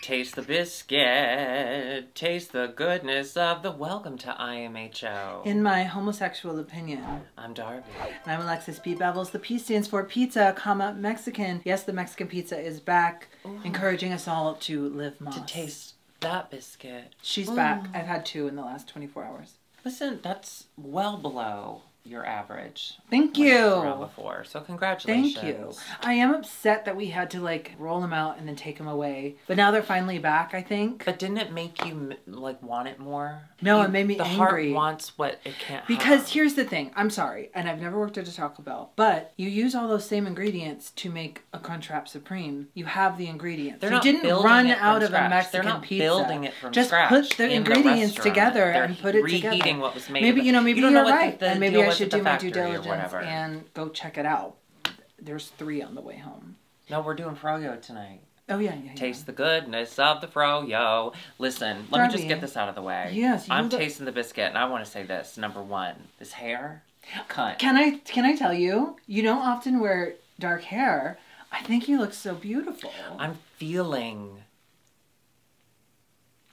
Taste the biscuit, taste the goodness of the welcome to IMHO. In my homosexual opinion. I'm Darby. And I'm Alexis P. Bevels. The P stands for pizza, comma, Mexican. Yes, the Mexican pizza is back, encouraging us all to live moss. To taste that biscuit. She's back. I've had 2 in the last 24 hours. Listen, that's well below your average. Thank you. Before, so congratulations. Thank you. I am upset that we had to like roll them out and then take them away, but now they're finally back, I think. But didn't it make you like want it more? No, it made me angry. The heart wants what it can't because have. Here's the thing. I'm sorry, and I've never worked at a Taco Bell, but you use all those same ingredients to make a Crunchwrap Supreme. You have the ingredients. They're you not didn't run out of a Mexican They're not pizza. building it from Just scratch. put the ingredients together They're and put it together. Reheating what was made. Maybe maybe you're right, and maybe I should do my due diligence and go check it out. There's 3 on the way home. No, we're doing froyo tonight. Oh, yeah. Taste the goodness of the froyo. Listen, let me just get this out of the way. Yes. I'm tasting the biscuit, and I want to say this. Number 1, this hair, cunt. Can I tell you? You don't often wear dark hair. I think you look so beautiful. I'm feeling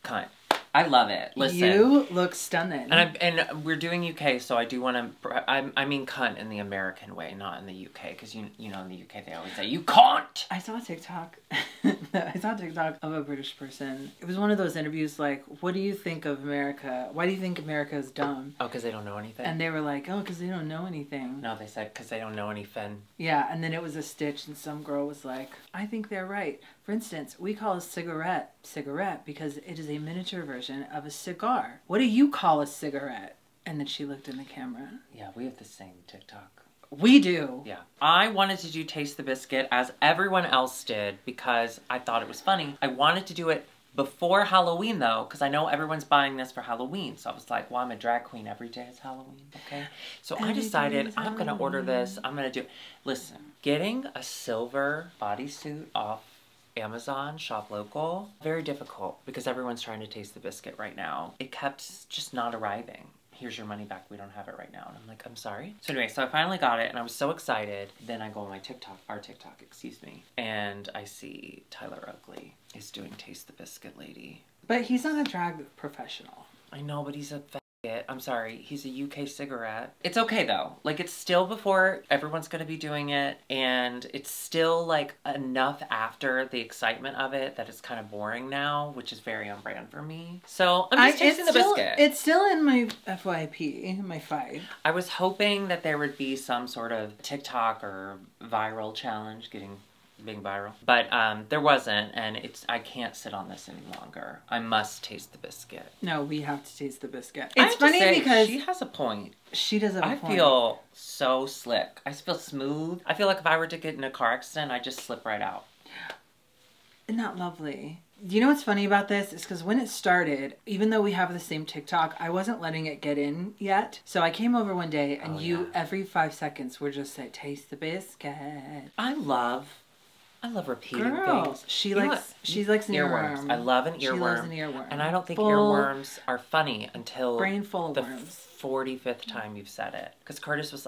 cunt. I love it. Listen, you look stunning. And we're doing UK, so I do want to. I mean cunt in the American way, not in the UK, because you know in the UK they always say you can't. I saw a TikTok. I saw a TikTok of a British person. It was one of those interviews like, "What do you think of America? Why do you think America is dumb?" Oh, because they don't know anything. And they were like, "Oh, because they don't know anything." No, they said because they don't know anything. Yeah, and then it was a stitch, and some girl was like, "I think they're right. For instance, we call a cigarette because it is a miniature version of a cigar. What do you call a cigarette?" And then she looked in the camera. Yeah, we have the same TikTok. We do. Yeah. I wanted to do Taste the Biscuit as everyone else did because I thought it was funny. I wanted to do it before Halloween though, because I know everyone's buying this for Halloween. So I was like, well, I'm a drag queen. Every day is Halloween, okay? So I decided I'm going to order this. I'm going to do... Listen, getting a silver bodysuit off Amazon, shop local, very difficult because everyone's trying to taste the biscuit right now. It kept just not arriving. Here's your money back, we don't have it right now. And I'm like, I'm sorry? So anyway, so I finally got it and I was so excited. Then I go on my TikTok, our TikTok, excuse me, and I see Tyler Oakley is doing Taste the Biscuit lady. But he's not a drag professional. I know, but he's a faggot. I'm sorry, he's a UK cigarette. It's okay though. Like it's still before everyone's gonna be doing it and it's still like enough after the excitement of it that it's kind of boring now, which is very on brand for me. So I'm just tasting the biscuit. It's still in my FYP, my 5. I was hoping that there would be some sort of TikTok or viral challenge being viral. But there wasn't, and I can't sit on this any longer. I must taste the biscuit. No, we have to taste the biscuit. It's funny because she has a point. She does have a point. I feel so slick. I feel smooth. I feel like if I were to get in a car accident, I'd just slip right out. Isn't that lovely? You know what's funny about this is because when it started, even though we have the same TikTok, I wasn't letting it get in yet. So I came over one day and every 5 seconds were just like, taste the biscuit. I love repeating things. She likes earworms. I love an earworm. She loves an earworm. And I don't think earworms are funny until brain full of the worms. 45th time you've said it. Because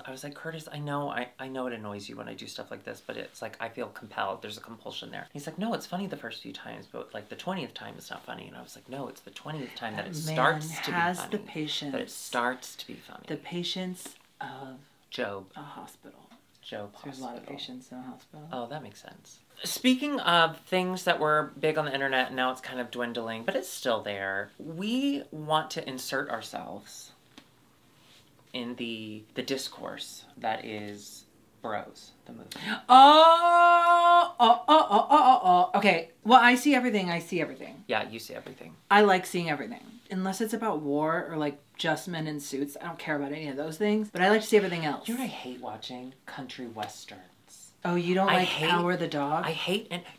I was like, Curtis, I know it annoys you when I do stuff like this, but it's like, I feel compelled. There's a compulsion there. He's like, no, it's funny the first few times, but like the 20th time it's not funny. And I was like, no, it's the 20th time that it starts to be funny. Has the patience. That it starts to be funny. The patience of Job. A hospital. Job Hospital. There's a lot of patients in a hospital. Oh, that makes sense. Speaking of things that were big on the internet and now it's kind of dwindling, but it's still there, we want to insert ourselves in the discourse that is Bros, the movie. Oh. Okay. Well, I see everything. Yeah, you see everything. I like seeing everything. Unless it's about war or like just men in suits. I don't care about any of those things. But I like to see everything else. You know what I hate watching? Country westerns. Oh, you don't like Power the Dog?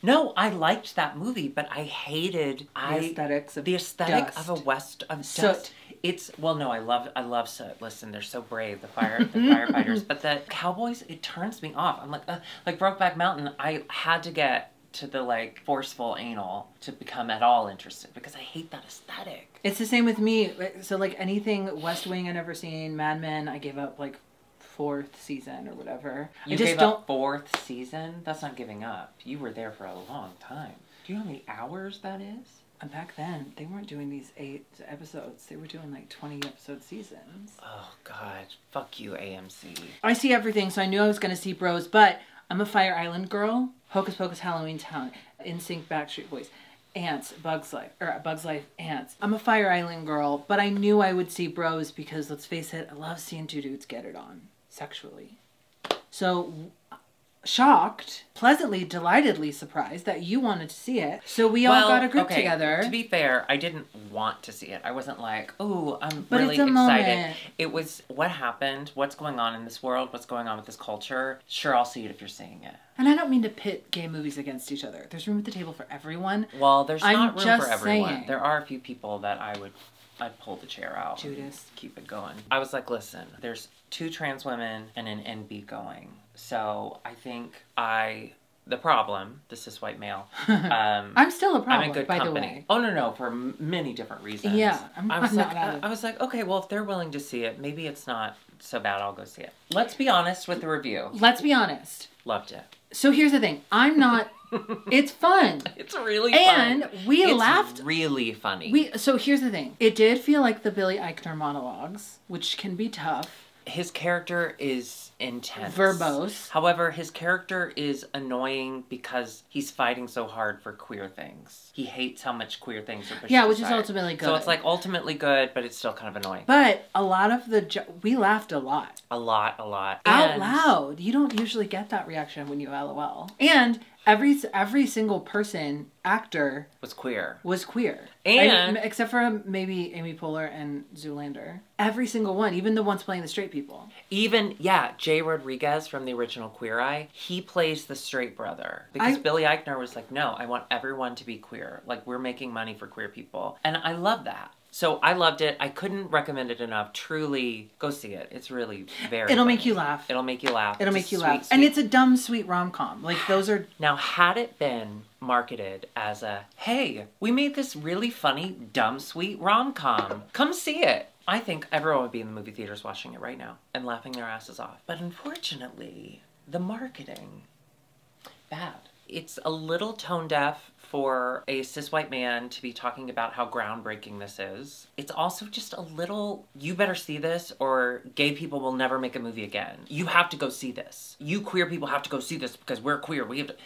No, I liked that movie, but I hated the aesthetic of a soot. I love soot. Listen, they're so brave, the firefighters, but the cowboys, it turns me off. I'm like Brokeback Mountain, I had to get to the like forceful anal to become at all interested because I hate that aesthetic. It's the same with me. So like anything West Wing I've never seen, Mad Men, I gave up like 4th season or whatever. You just gave don't. up 4th season? That's not giving up. You were there for a long time. Do you know how many hours that is? And back then, they weren't doing these 8 episodes. They were doing like 20-episode seasons. Oh, God. Fuck you, AMC. I see everything, so I knew I was going to see Bros, but I'm a Fire Island girl. Hocus Pocus, Halloween Town, NSYNC, Backstreet Boys, Ants, Bugs Life, Ants. I'm a Fire Island girl, but I knew I would see Bros because, let's face it, I love seeing 2 dudes get it on sexually. So, shocked, pleasantly, delightedly surprised that you wanted to see it. So we all got a group together. To be fair, I didn't want to see it. I wasn't like, oh, I'm but really it's a excited. Moment. It was what happened, what's going on in this world, what's going on with this culture. Sure, I'll see it if you're seeing it. And I don't mean to pit gay movies against each other. There's room at the table for everyone. Well, there's not room for everyone. Saying. There are a few people that I'd pull the chair out. Judas. And keep it going. I was like, listen, there's 2 trans women and an NB going. So I think the problem, the cis white male. I'm still a problem, I'm in good by company. the way. Oh, no, for many different reasons. Yeah, I was like, okay, well, if they're willing to see it, maybe it's not so bad, I'll go see it. Let's be honest with the review. Let's be honest. Loved it. So here's the thing. I'm not... It's fun. It's really fun. And we laughed. It's really funny. So here's the thing. It did feel like the Billy Eichner monologues, which can be tough. His character is intense. Verbose. However, his character is annoying because he's fighting so hard for queer things. He hates how much queer things are pushed Yeah, which aside. is ultimately good. So it's like ultimately good, but it's still kind of annoying. But a lot of we laughed a lot. A lot. Out loud. You don't usually get that reaction when you LOL. And every single actor was queer. And except for maybe Amy Poehler and Zoolander. Every single one, even the ones playing the straight people. Even, Jay Rodriguez from the original Queer Eye, he plays the straight brother. Because Billy Eichner was like, no, I want everyone to be queer. Like, we're making money for queer people. And I love that. So I loved it. I couldn't recommend it enough. Truly, go see it. It's really very It'll funny. make you laugh. It'll make you laugh. It'll make you laugh. And it's a dumb, sweet rom-com. Like, those are... Now, had it been marketed as a, hey, we made this really funny, dumb, sweet rom-com. Come see it. I think everyone would be in the movie theaters watching it right now and laughing their asses off. But unfortunately, the marketing, bad. It's a little tone deaf for a cis white man to be talking about how groundbreaking this is. It's also just a little, you better see this or gay people will never make a movie again. You have to go see this. You queer people have to go see this because we're queer. We have to,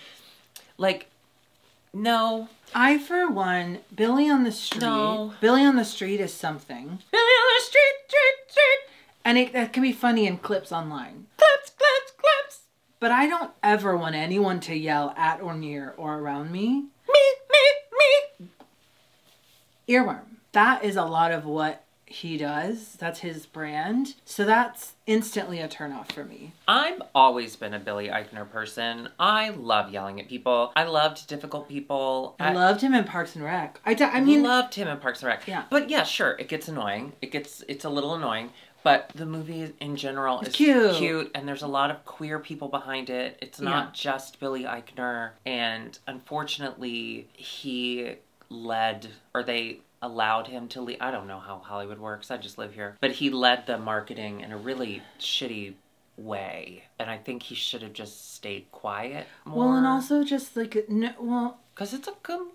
like, no. I, for one, Billy on the Street. No. Billy on the Street is something. Billy on the street. And that can be funny in clips online. Clips. But I don't ever want anyone to yell at or near or around me. Me. Earworm. That is a lot of what he does. That's his brand. So that's instantly a turnoff for me. I've always been a Billy Eichner person. I love yelling at people. I loved difficult people. I loved him in Parks and Rec. I loved him in Parks and Rec. Yeah. But yeah, sure, it gets annoying. It's a little annoying. But the movie in general is cute, and there's a lot of queer people behind it. It's not just Billy Eichner. And unfortunately, they allowed him to lead. I don't know how Hollywood works. I just live here. But he led the marketing in a really shitty way. And I think he should have just stayed quiet more. Well, and also just like, because it's a good movie.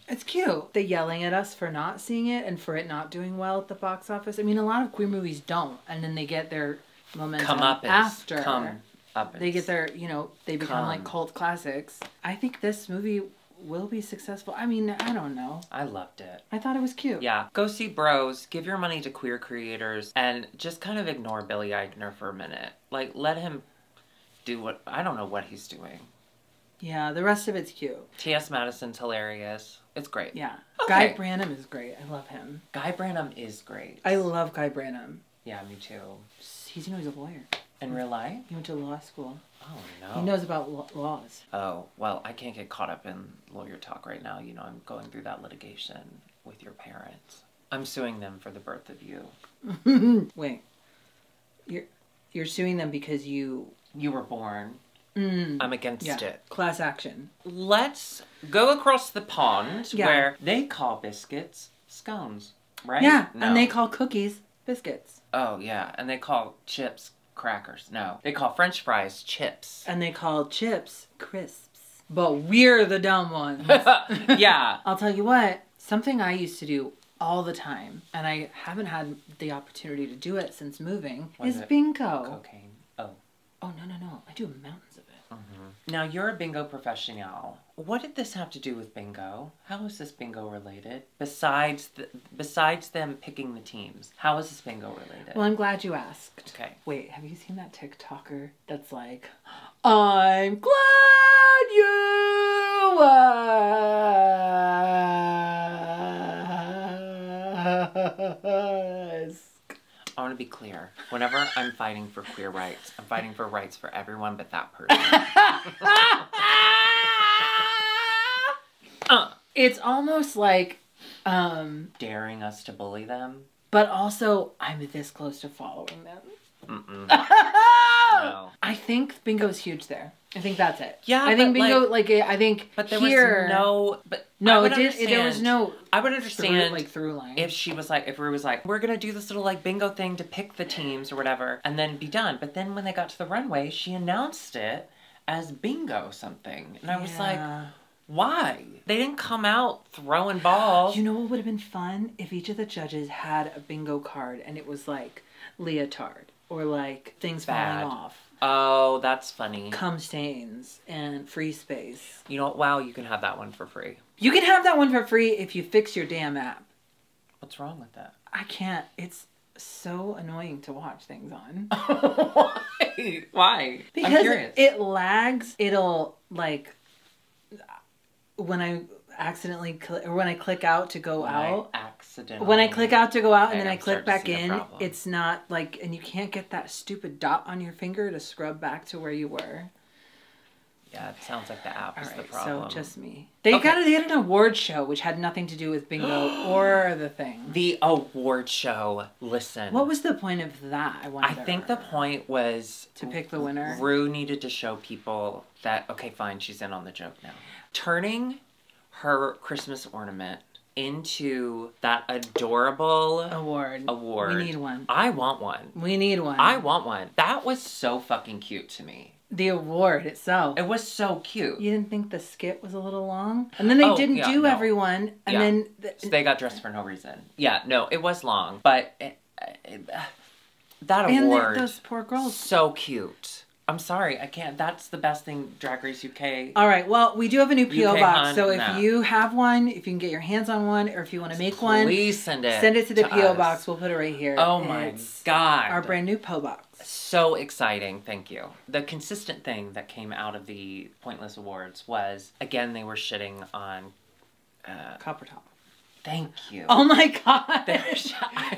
It's cute. The yelling at us for not seeing it and for it not doing well at the box office. I mean, a lot of queer movies don't. And then they get their momentum after. They get their, they become like cult classics. I think this movie will be successful. I mean, I don't know. I loved it. I thought it was cute. Yeah. Go see Bros. Give your money to queer creators and just kind of ignore Billy Eichner for a minute. Like, let him do I don't know what he's doing. Yeah, the rest of it's cute. T.S. Madison's hilarious. It's great. Yeah. Okay. Guy Branum is great. I love him. Guy Branum is great. I love Guy Branum. Yeah, me too. He's a lawyer. In real life? He went to law school. Oh, no. He knows about laws. Oh, well, I can't get caught up in lawyer talk right now. I'm going through that litigation with your parents. I'm suing them for the birth of you. Wait. You're suing them because you were born. I'm against it. Class action. Let's go across the pond where they call biscuits scones, right? Yeah, no. And they call cookies biscuits. Oh, yeah, and they call chips crackers. No. They call French fries chips. And they call chips crisps. But we're the dumb ones. Yeah. I'll tell you what, something I used to do all the time, and I haven't had the opportunity to do it since moving, is bingo. Cocaine. Oh. Oh, no. I do mountains of it. Now, you're a bingo professional. What did this have to do with bingo? How is this bingo related? Besides them picking the teams, how is this bingo related? Well, I'm glad you asked. Okay. Wait, have you seen that TikToker that's like, I'm glad you asked. I want to be clear. Whenever I'm fighting for queer rights, I'm fighting for rights for everyone but that person. It's almost like daring us to bully them. But also, I'm this close to following them. No. I think bingo's huge there. I think that's it. Yeah, I think bingo, I think but there here, was no, but no, there was no. I would understand through line. if she was like, if Rue was like, we're gonna do this little like bingo thing to pick the teams or whatever, and then be done. But then when they got to the runway, she announced it as bingo something, and I was like, why? They didn't come out throwing balls. You know what would have been fun if each of the judges had a bingo card and it was like leotard or like things falling off. Oh, that's funny. Cum stains and free space. You know what? Wow, you can have that one for free. You can have that one for free if you fix your damn app. What's wrong with that? I can't. It's so annoying to watch things on. Why? Why? Because I'm curious. It lags. It'll like when I accidentally when I click out to go out. When I click out to go out and then I click back in, it's not like, and you can't get that stupid dot on your finger to scrub back to where you were. Yeah, it sounds like the app is the Alright, problem. so just me. They had an award show which had nothing to do with bingo or the thing. The award show. Listen. What was the point of that? I think the point was to pick the winner. Rue needed to show people that, okay, fine, she's in on the joke now. Turning her Christmas ornament into that adorable award. We need one. I want one. We need one. I want one. That was so fucking cute to me. The award itself. It was so cute. You didn't think the skit was a little long? And then they didn't do everyone. And then... So they got dressed for no reason. Yeah, no, it was long. But that award... And those poor girls. So cute. I'm sorry, I can't. That's the best thing, Drag Race UK. All right, well, we do have a new P.O. box. So if you have one, if you can get your hands on one, or if you want to make one, please send it. Send it to the P.O. box. We'll put it right here. Oh my God. Our brand new P.O. box. So exciting. Thank you. The consistent thing that came out of the Pointless Awards was, again, they were shitting on... Copper Top. Thank you. Oh my God.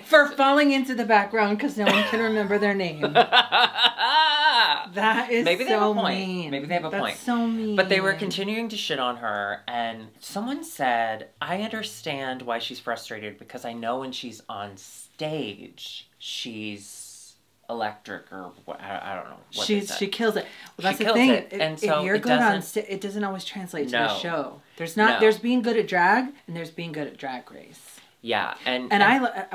For falling into the background because no one can remember their name. That is Maybe they have so a point. mean. Maybe they have a point. That's so mean. But they were continuing to shit on her, and someone said, I understand why she's frustrated because I know when she's on stage, she's electric or what, I don't know what they said. She kills it. Well, that's the kills thing. it. And so if you're good on stage, it doesn't always translate to the show. There's being good at drag, and there's being good at Drag Race. Yeah, and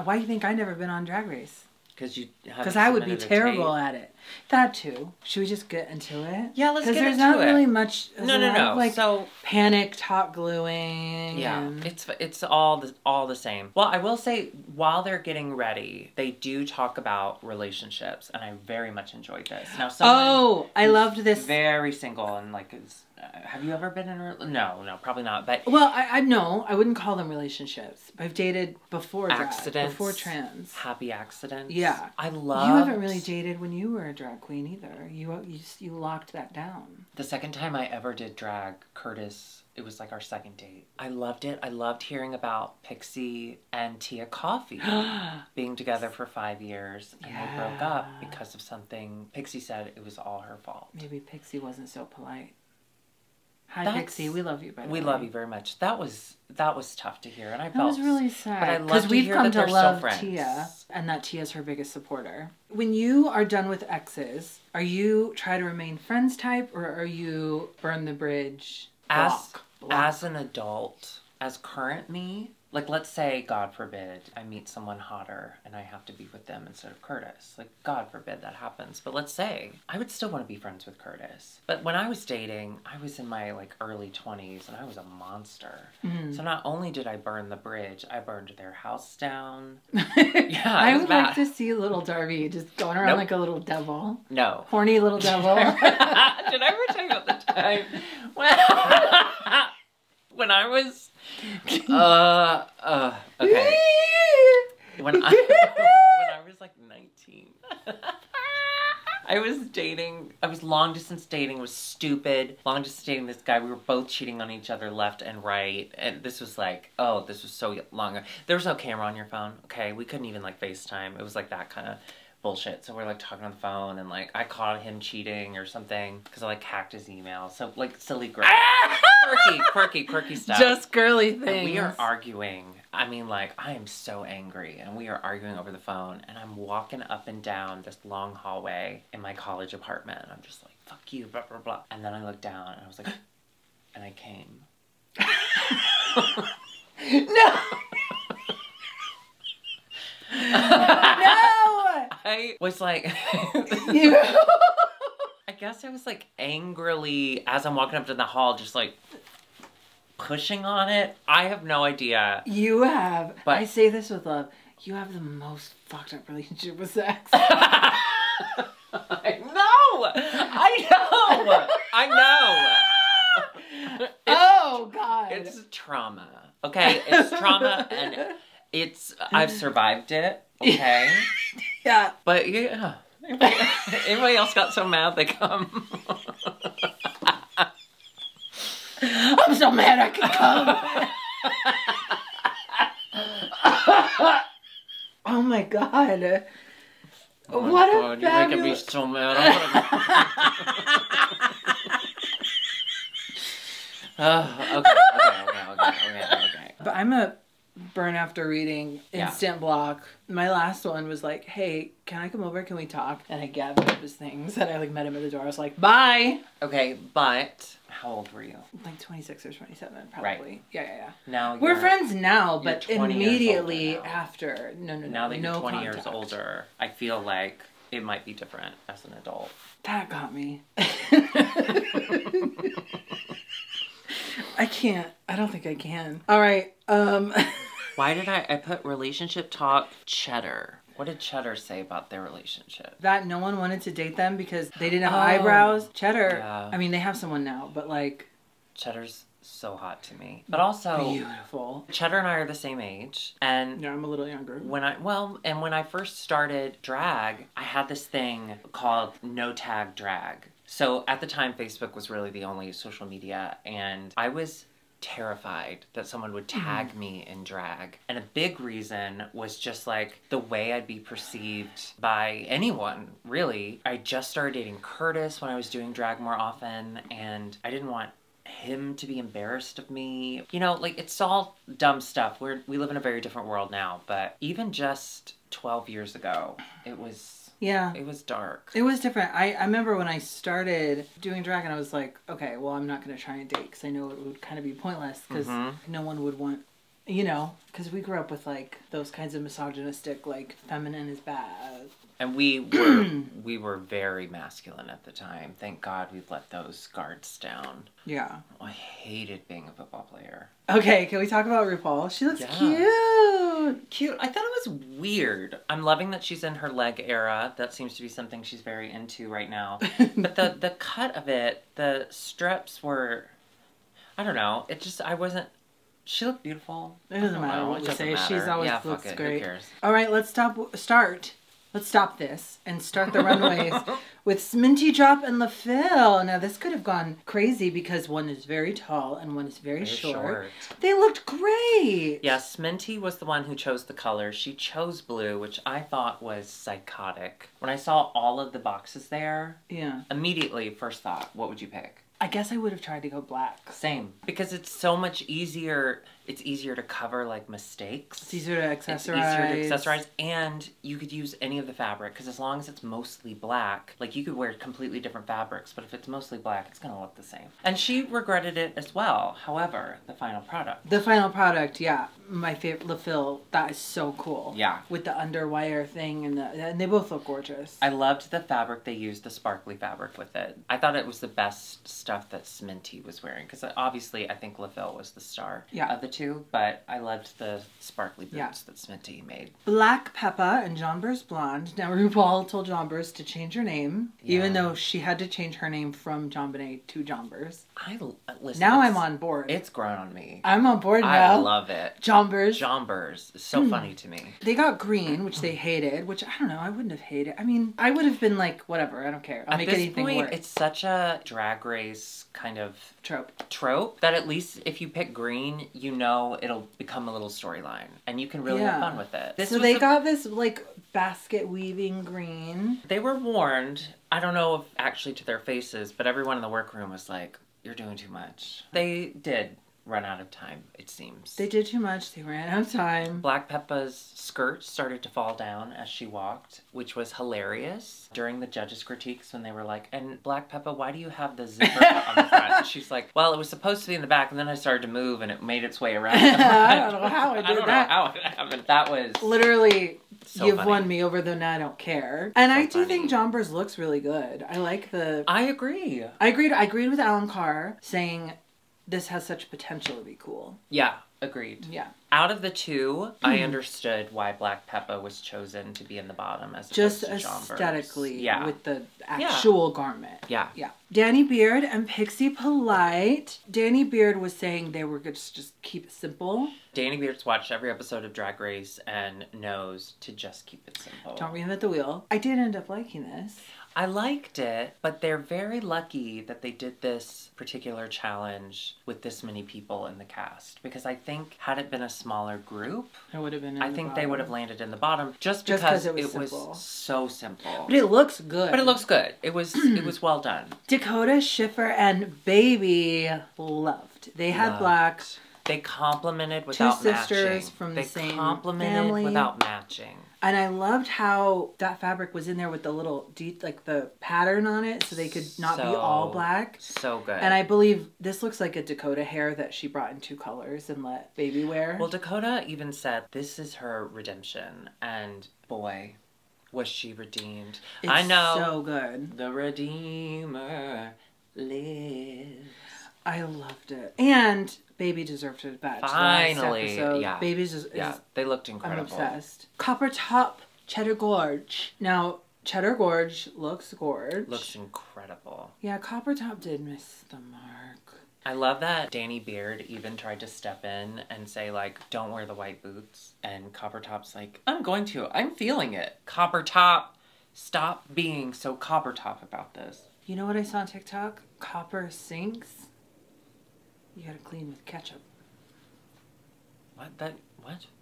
why do you think I've never been on Drag Race? Because I would be terrible at it. That too. Should we just get into it? Yeah, let's get into it. Because there's not really much. No. Like so panicked hot gluing. Yeah, it's all the same. Well, I will say while they're getting ready, they do talk about relationships, and I very much enjoyed this. Now, I loved this. Very single and like is. Have you ever been in a... No, probably not, but... Well, I know. I wouldn't call them relationships. I've dated before drag. Accidents. Before trans. Happy accidents. Yeah. I love... You haven't really dated when you were a drag queen either. You locked that down. The second time I ever did drag, Curtis, it was like our second date. I loved it. I loved hearing about Pixie and Tia Coffee being together for 5 years. And they broke up because of something. Pixie said it was all her fault. Maybe Pixie wasn't so polite. Hi, Pixie. We love you, by the way. We love you very much. That was tough to hear, and I felt... That was really sad. But I love to hear that they're still friends. Tia, and that Tia's her biggest supporter. When you are done with exes, are you try to remain friends type, or are you burn the bridge, block? As an adult, as current me, Like, let's say, God forbid, I meet someone hotter and I have to be with them instead of Curtis. Like, God forbid that happens. But let's say, I would still want to be friends with Curtis. But when I was dating, I was in my, like, early 20s and I was a monster. Mm-hmm. So not only did I burn the bridge, I burned their house down. Yeah, I would like to see little Darby just going around like a little devil. No. Horny little devil. Did I ever tell you about the time when I was... okay. When I was like 19, I was long distance dating. It was stupid. Long distance dating this guy. We were both cheating on each other left and right. And this was like, this was so long ago. There was no camera on your phone. Okay. We couldn't even like FaceTime. It was like that kind of bullshit. So we're like talking on the phone and like I caught him cheating or something because I like hacked his email. So like silly girl. quirky stuff. Just girly things. And we are arguing. I mean, like, I am so angry, and we are arguing over the phone, and I'm walking up and down this long hallway in my college apartment, and I'm just like, fuck you, blah, blah, blah. And then I looked down, and I was like, and I came. No! No! I was like... I guess I was, like, angrily, as I'm walking up to the hall, just, like... pushing on it. I have no idea. You have, but I say this with love, you have the most fucked up relationship with sex. I know! Oh, God. It's trauma. Okay? It's trauma and I've survived it. Okay? Yeah. But yeah. Anybody else got so mad they come? I'm so mad I can come. Oh my God. Oh my what God, a you're making me so mad. Okay. But I'm a burn after reading, instant block. My last one was like, hey, can I come over? Can we talk? And I gathered up his things and I like met him at the door. I was like, bye. Okay, but how old were you? Like 26 or 27, probably. Right. Yeah. Now we're friends now, but immediately now. After. No. Now that you're 20 contact. years older, I feel like it might be different as an adult. That got me. I can't. I don't think I can. All right. Why did I put relationship talk Cheddar? What did Cheddar say about their relationship? That no one wanted to date them because they didn't have eyebrows. Cheddar, yeah. I mean, they have someone now, but like... Cheddar's so hot to me. But also... beautiful. Cheddar and I are the same age. And... yeah, I'm a little younger. When I first started drag, I had this thing called no tag drag. So at the time, Facebook was really the only social media, and I was terrified that someone would tag me in drag. And a big reason was just like the way I'd be perceived by anyone, really. I just started dating Curtis when I was doing drag more often, and I didn't want him to be embarrassed of me. You know, like, it's all dumb stuff. We live in a very different world now, but even just 12 years ago, it was... yeah. It was dark. It was different. I remember when I started doing drag and I was like, okay, well, I'm not going to try and date because I know it would kind of be pointless because no one would want, you know, because we grew up with like those kinds of misogynistic, like, feminine is bad. And we were very masculine at the time. Thank God we've let those guards down. Yeah. I hated being a football player. Okay, can we talk about RuPaul? She looks cute. I thought it was weird. I'm loving that she's in her leg era. That seems to be something she's very into right now. But the cut of it, the strips were, I don't know. It just, she looked beautiful. It doesn't matter what we say. She's always looks great. Who cares? All right, let's stop this and start the runways with Sminty Drop and LaFille. Now, this could have gone crazy because one is very tall and one is very short. They looked great. Yeah, Sminty was the one who chose the color. She chose blue, which I thought was psychotic. When I saw all of the boxes there, immediately, first thought, what would you pick? I guess I would have tried to go black. Same. Because it's so much easier. It's easier to cover like mistakes. It's easier to accessorize. It's easier to accessorize, and you could use any of the fabric because as long as it's mostly black, like you could wear completely different fabrics, but if it's mostly black, it's gonna look the same. And she regretted it as well. However, the final product, yeah, my favorite, Le Fil, that is so cool. Yeah, with the underwire thing and they both look gorgeous. I loved the fabric they used, the sparkly fabric with it. I thought it was the best stuff that Sminty was wearing because obviously I think Le Fil was the star of the two, but I loved the sparkly boots that Sminty made. Black Peppa and Jonbers Blonde. Now RuPaul told Jonbers to change her name, even though she had to change her name from JonBenet to Jonbers. Listen, now I'm on board. It's grown on me. I'm on board now. I love it. Jonbers is so funny to me. They got green, which they hated, which I don't know, I wouldn't have hated. I mean, I would have been like, whatever, I don't care. I'll make anything work. It's such a Drag Race kind of trope that at least if you pick green, you know it'll become a little storyline and you can really have fun with it. So they got this like basket weaving green. They were warned, I don't know if actually to their faces, but everyone in the workroom was like, you're doing too much. They did run out of time, it seems. They did too much. They ran out of time. Black Peppa's skirt started to fall down as she walked, which was hilarious. During the judges' critiques when they were like, and Black Peppa, why do you have the zipper on the front? And she's like, well, it was supposed to be in the back, and then I started to move, and it made its way around. I don't know how I did that. I don't know how it happened. That was... Literally... So You've funny. won me over the I don't care. And I do think Jonbers looks really good. I like the... I agree. I agreed with Alan Carr saying this has such potential to be cool. Yeah, agreed. Yeah. Out of the two, I understood why Black Peppa was chosen to be in the bottom as opposed to Jonbers. Just aesthetically, yeah. with the actual garment. Yeah. Yeah. Danny Beard and Pixie Polite. Danny Beard was saying they were going to just keep it simple. Danny Beard's watched every episode of Drag Race and knows to just keep it simple. Don't reinvent the wheel. I did end up liking this. I liked it, but they're very lucky that they did this particular challenge with this many people in the cast. Because I think had it been a smaller group, it would have been I think they would have landed in the bottom just because it was so simple. But it looks good. It was well done. Dakota, Schiffer, and Baby loved. They had black. They complimented without matching. Two sisters from the same complimented family. Without matching. And I loved how that fabric was in there with the little, like the pattern on it so they could not be all black. So good. And I believe this looks like a Dakota hair that she brought in 2 colors and let Baby wear. Well, Dakota even said this is her redemption. And boy, was she redeemed. I know. So good. The Redeemer lives. I loved it. And Baby deserved a badge. Finally, yeah. Baby's they looked incredible. I'm obsessed. Copper Top, Cheddar Gorge. Now, Cheddar Gorge looks gorge. Looks incredible. Yeah, Copper Top did miss the mark. I love that Danny Beard even tried to step in and say, like, don't wear the white boots. And Copper Top's like, I'm going to. I'm feeling it. Copper Top, stop being so Copper Top about this. You know what I saw on TikTok? Copper sinks. You gotta clean with ketchup. What?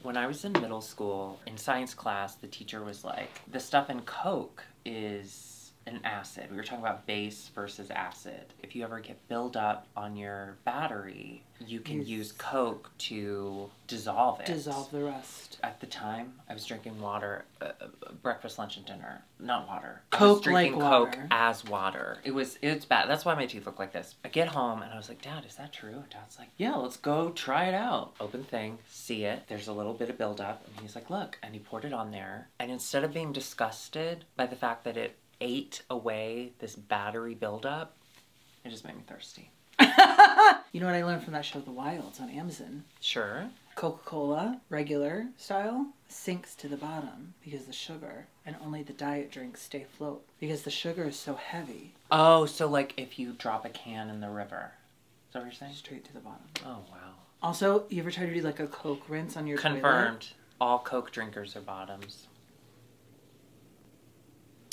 When I was in middle school, in science class, the teacher was like, the stuff in Coke is an acid. We were talking about base versus acid. If you ever get buildup on your battery, you can use Coke to dissolve it. Dissolve the rust. At the time, I was drinking water, breakfast, lunch, and dinner. Not water. Coke I was drinking like Coke water. as water. It's bad. That's why my teeth look like this. I get home and I was like, Dad, is that true? And Dad's like, yeah, let's go try it out. Open thing, see it. There's a little bit of buildup. And he's like, look. And he poured it on there. And instead of being disgusted by the fact that it ate away this battery buildup, it just made me thirsty. You know what I learned from that show, The Wilds, on Amazon? Sure. Coca-Cola, regular style, sinks to the bottom because the sugar, and only the diet drinks stay afloat because the sugar is so heavy. Oh, so like if you drop a can in the river. Is that what you're saying? Straight to the bottom. Oh, wow. Also, you ever try to do like a Coke rinse on your Confirmed. toilet? All Coke drinkers are bottoms.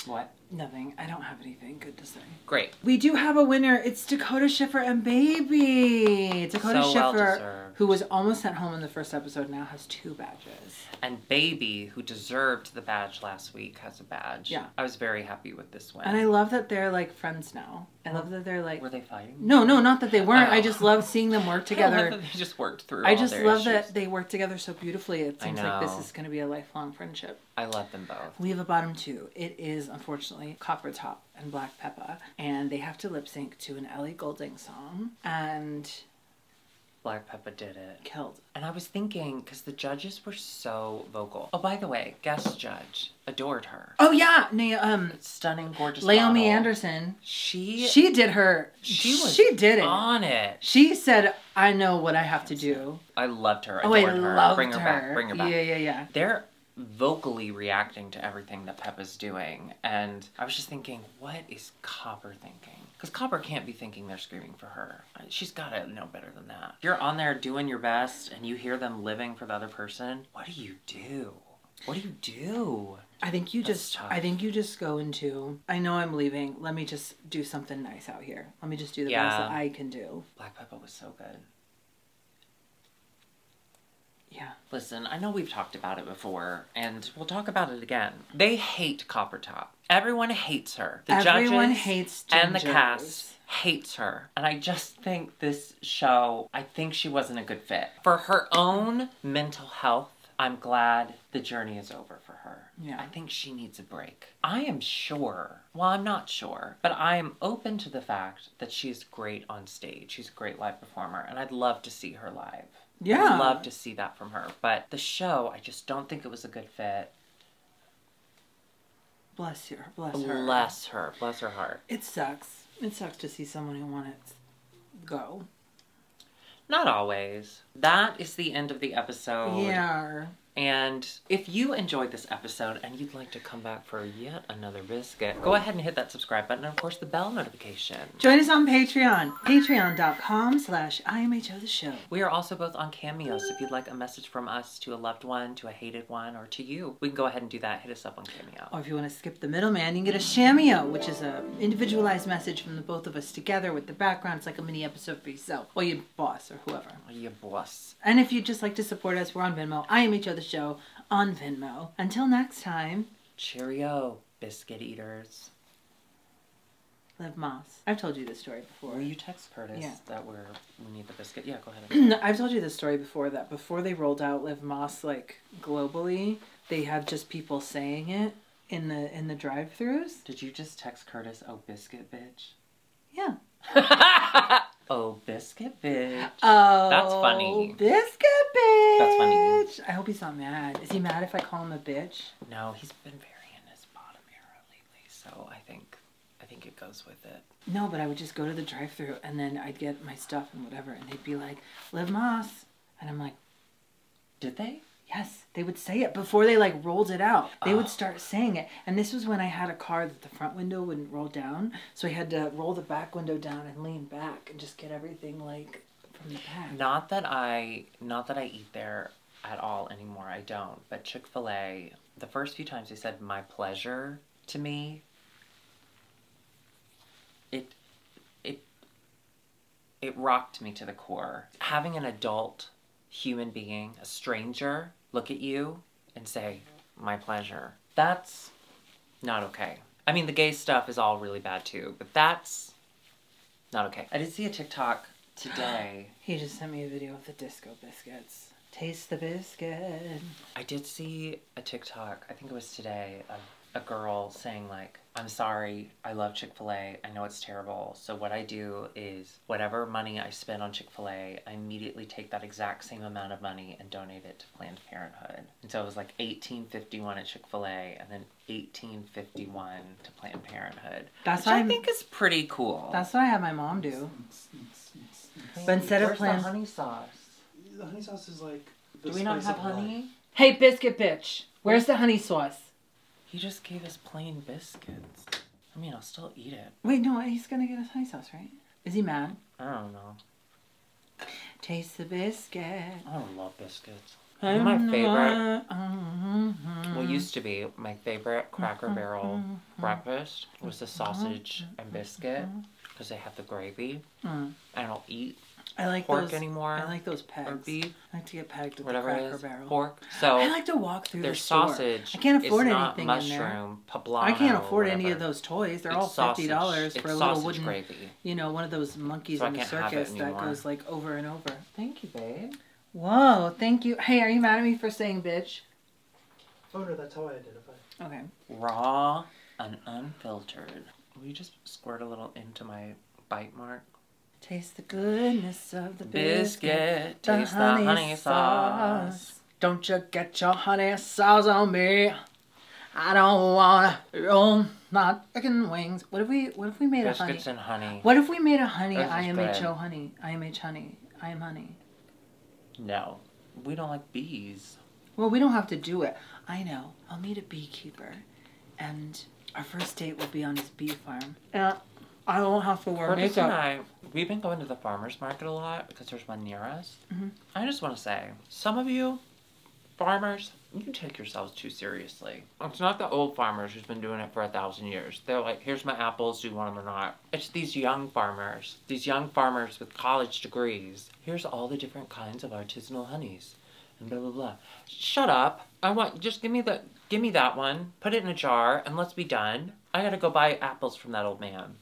What? Nothing. I don't have anything good to say. Great. We do have a winner. It's Dakota Schiffer and Baby. Dakota So Schiffer, well-deserved. who was almost sent home in the first episode, now has 2 badges. And Baby, who deserved the badge last week, has a badge. Yeah. I was very happy with this win. And I love that they're like friends now. I love that they're like... Were they fighting? No, not that they weren't. Oh. I just love seeing them work together. I love that they just worked through I all just their love issues. that they work together so beautifully. It seems like this know. is going to be a lifelong friendship. I love them both. We have a bottom 2. It is, unfortunately, Copper Top and Black Peppa. And they have to lip sync to an Ellie Goulding song. And... Black Peppa did it. killed. And I was thinking, because the judges were so vocal. Oh, by the way, guest judge. Adored her. Oh, yeah. Stunning, gorgeous Laomi model. Anderson. She did her. She did it. on it. She said, I know what I have to do. I loved her. Oh, I Adored her. loved Bring her her. back. Bring her back. Yeah. They're vocally reacting to everything that Peppa's doing. And I was just thinking, what is Copper thinking? Because Copper can't be thinking they're screaming for her. She's got to know better than that. If you're on there doing your best and you hear them living for the other person, what do you do? What do you do? I think you That's just tough. I think you just go into, I know I'm leaving. Let me just do something nice out here. Let me just do the best that I can do. Black Peppa was so good. Yeah. Listen, I know we've talked about it before, and we'll talk about it again. They hate Copper Top. Everyone hates her. The Everyone judges hates and the gingers. cast hates her. And I just think this show, I think she wasn't a good fit. For her own mental health, I'm glad the journey is over for her. Yeah. I think she needs a break. I am sure, well, I'm not sure, but I am open to the fact that she's great on stage. She's a great live performer, and I'd love to see her live. Yeah. I'd love to see that from her. But the show, I just don't think it was a good fit. Bless her. Bless her. Bless her heart. It sucks. It sucks to see someone who wanted to go. Not always. That is the end of the episode. Yeah. And if you enjoyed this episode and you'd like to come back for yet another biscuit, go ahead and hit that subscribe button and, of course, the bell notification. Join us on Patreon. Patreon.com/IMHOtheSHOw. We are also both on Cameo, so if you'd like a message from us to a loved one, to a hated one, or to you, we can go ahead and do that. Hit us up on Cameo. Or if you want to skip the middleman, you can get a Cameo, which is a individualized message from the both of us together with the background. It's like a mini episode for yourself, or your boss, or whoever. Or your boss. And if you'd just like to support us, we're on Venmo. IMHOtheSHOw on Venmo. Until next time, Cheerio, biscuit eaters. Liv Moss. I've told you this story before. Will you text Curtis Yeah. that we need the biscuit? Yeah, go ahead. I've told you this story before, that before they rolled out Liv Moss, like, globally, they had just people saying it in the drive-thrus. Did you just text Curtis, oh, biscuit bitch? Yeah. Oh, biscuit bitch. Oh, That's funny. Biscuit bitch. That's funny. I hope he's not mad. Is he mad if I call him a bitch? No, he's been very in his bottom era lately, so I think it goes with it. No, but I would just go to the drive-thru and then I'd get my stuff and whatever, and they'd be like, Liv Moss. And I'm like, did they? yes, they would say it before they like rolled it out. They would Oh. start saying it. And this was when I had a car that the front window wouldn't roll down. So I had to roll the back window down and lean back and just get everything like from the back. Not that I eat there at all anymore. I don't. But Chick-fil-A, the first few times they said my pleasure to me, it rocked me to the core. Having an adult human being, a stranger, look at you and say, my pleasure. That's not okay. I mean, the gay stuff is all really bad too, but that's not okay. I did see a TikTok today. He just sent me a video of the disco biscuits. Taste the biscuit. I did see a TikTok, I think it was today, of a girl saying like, I'm sorry, I love Chick-fil-A, I know it's terrible, so what I do is whatever money I spend on Chick-fil-A, I immediately take that exact same amount of money and donate it to Planned Parenthood. And so it was like $18.51 at Chick-fil-A and then $18.51 to Planned Parenthood. That's which what I think is pretty cool. That's what I had my mom do. But instead of Where's Planned... the honey sauce? The honey sauce is like... the Do we not spice have of life. honey? Hey, biscuit bitch. Where's the honey sauce? He just gave us plain biscuits. I mean, I'll still eat it. Wait, no, he's gonna get us honey sauce, right? Is he mad? I don't know. Taste the biscuit. I don't love biscuits. You know my favorite, what used to be my favorite Cracker Barrel breakfast was the sausage and biscuit because they have the gravy. I don't eat pork anymore. I like those pegs. Or beef. I like to get pegged at whatever the it Cracker is, Barrel. pork. So I like to walk through their the store. sausage I can't afford is not anything mushroom, in there. poblano, I can't afford any whatever. of those toys. They're It's all $50 sausage. for It's a little sausage wooden, gravy. you know, one of those monkeys So I in the can't have it circus that anymore. goes like over and over. Thank you, babe. Whoa, thank you. Hey, are you mad at me for saying bitch? Oh no, that's how I identify. Okay. Raw and unfiltered. Will you just squirt a little into my bite mark? Taste the goodness of the Biscuit, taste the honey sauce. Don't you get your honey sauce on me. I don't wanna roll my chicken wings. What if we made a honey? Biscuits and honey. What if we made a honey This is IMHO good. honey? IMH honey. I am honey. No, we don't like bees. Well, we don't have to do it. I know. I'll meet a beekeeper, and our first date will be on his bee farm. Yeah, I won't have to wear Curtis and makeup. we've been going to the farmer's market a lot because there's one near us. Mhm. I just want to say, some of you farmers, you take yourselves too seriously. It's not the old farmers who's been doing it for 1,000 years. They're like, here's my apples, do you want them or not? It's these young farmers with college degrees. Here's all the different kinds of artisanal honeys. And blah, blah, blah. Shut up. Just give me that one, put it in a jar, and let's be done. I gotta go buy apples from that old man.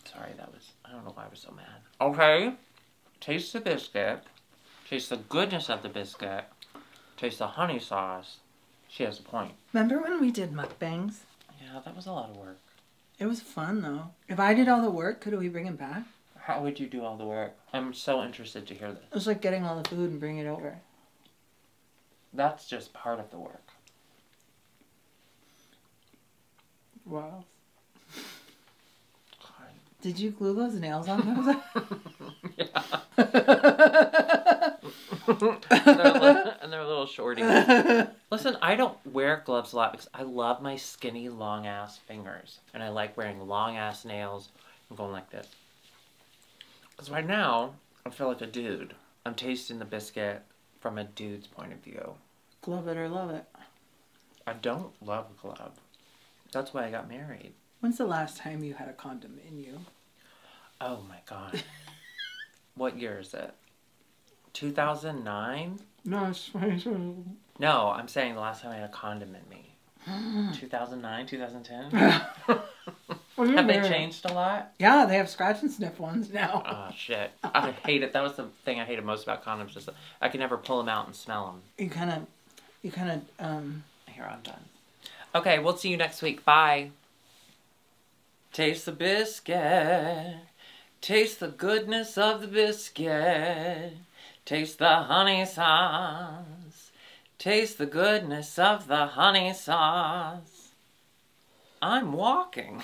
Sorry, I don't know why I was so mad. Okay, taste the biscuit. Taste the goodness of the biscuit. Taste the honey sauce. She has a point. Remember when we did mukbangs? Yeah, that was a lot of work. It was fun, though. If I did all the work, could we bring him back? How would you do all the work? I'm so interested to hear this. It was like getting all the food and bringing it over. That's just part of the work. Wow. God. Did you glue those nails on those? Yeah. and they're little shorties. Listen, I don't wear gloves a lot because I love my skinny, long-ass fingers. And I like wearing long-ass nails and going like this. Because right now, I feel like a dude. I'm tasting the biscuit from a dude's point of view. Glove it or love it. I don't love glove. That's why I got married. When's the last time you had a condom in you? Oh my god. What year is it? 2009? No, it's 2020. No, I'm saying the last time I had a condom in me. 2009, 2010? Have they changed a lot? Yeah, they have scratch and sniff ones now. Oh, shit. I hate it. That was the thing I hated most about condoms. Just I could never pull them out and smell them. You kind of, Here, I'm done. Okay, we'll see you next week. Bye. Taste the biscuit. Taste the goodness of the biscuit. Taste the honey sauce. Taste the goodness of the honey sauce. I'm walking.